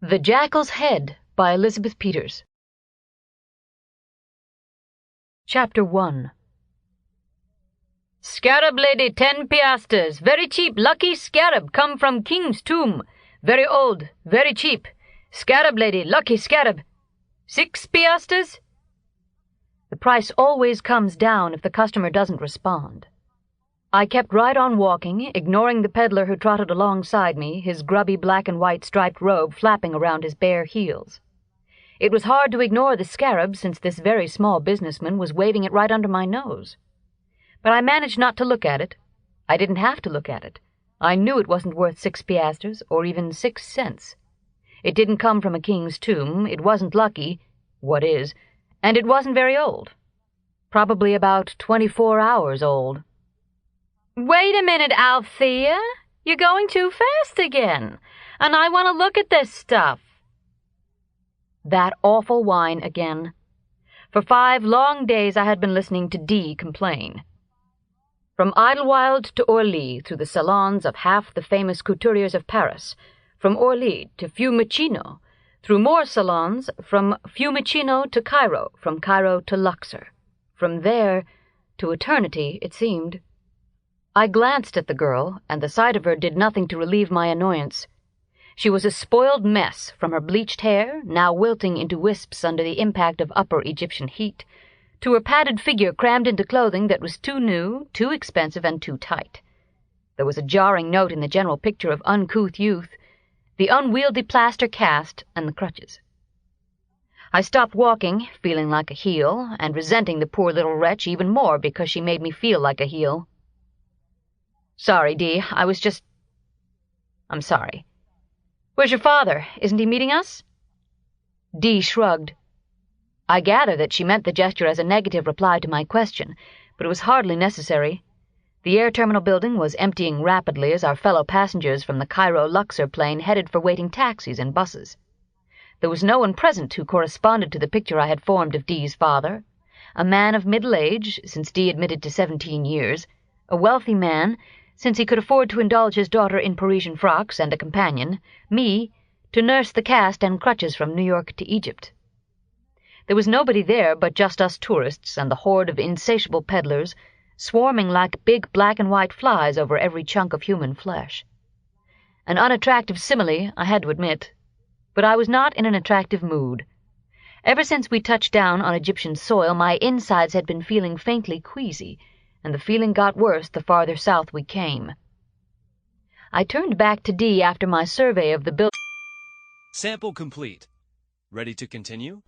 The Jackal's Head by Elizabeth Peters. Chapter 1. Scarab lady, 10 piastres. Very cheap, lucky scarab, come from king's tomb. Very old, very cheap. Scarab lady, lucky scarab. 6 piastres? The price always comes down if the customer doesn't respond. I kept right on walking, ignoring the peddler who trotted alongside me, his grubby black and white striped robe flapping around his bare heels. It was hard to ignore the scarab, since this very small businessman was waving it right under my nose. But I managed not to look at it. I didn't have to look at it. I knew it wasn't worth 6 piastres, or even 6 cents. It didn't come from a king's tomb, it wasn't lucky, what is, and it wasn't very old. Probably about 24 hours old. "Wait a minute, Althea. You're going too fast again, and I want to look at this stuff." That awful whine again. For 5 long days I had been listening to D complain. From Idlewild to Orly, through the salons of half the famous couturiers of Paris, from Orly to Fiumicino, through more salons, from Fiumicino to Cairo, from Cairo to Luxor, from there to eternity, it seemed. I glanced at the girl, and the sight of her did nothing to relieve my annoyance. She was a spoiled mess, from her bleached hair, now wilting into wisps under the impact of Upper Egyptian heat, to her padded figure crammed into clothing that was too new, too expensive, and too tight. There was a jarring note in the general picture of uncouth youth, the unwieldy plaster cast, and the crutches. I stopped walking, feeling like a heel, and resenting the poor little wretch even more because she made me feel like a heel. "Sorry, Dee, I'm sorry. Where's your father? Isn't he meeting us?" Dee shrugged. I gather that she meant the gesture as a negative reply to my question, but it was hardly necessary. The air terminal building was emptying rapidly as our fellow passengers from the Cairo-Luxor plane headed for waiting taxis and buses. There was no one present who corresponded to the picture I had formed of Dee's father, a man of middle age, since Dee admitted to 17 years, a wealthy man, since he could afford to indulge his daughter in Parisian frocks and a companion, me, to nurse the cast and crutches from New York to Egypt. There was nobody there but just us tourists and the horde of insatiable peddlers, swarming like big black and white flies over every chunk of human flesh. An unattractive simile, I had to admit, but I was not in an attractive mood. Ever since we touched down on Egyptian soil, my insides had been feeling faintly queasy, and the feeling got worse the farther south we came. I turned back to Dee after my survey of the building. Sample complete. Ready to continue?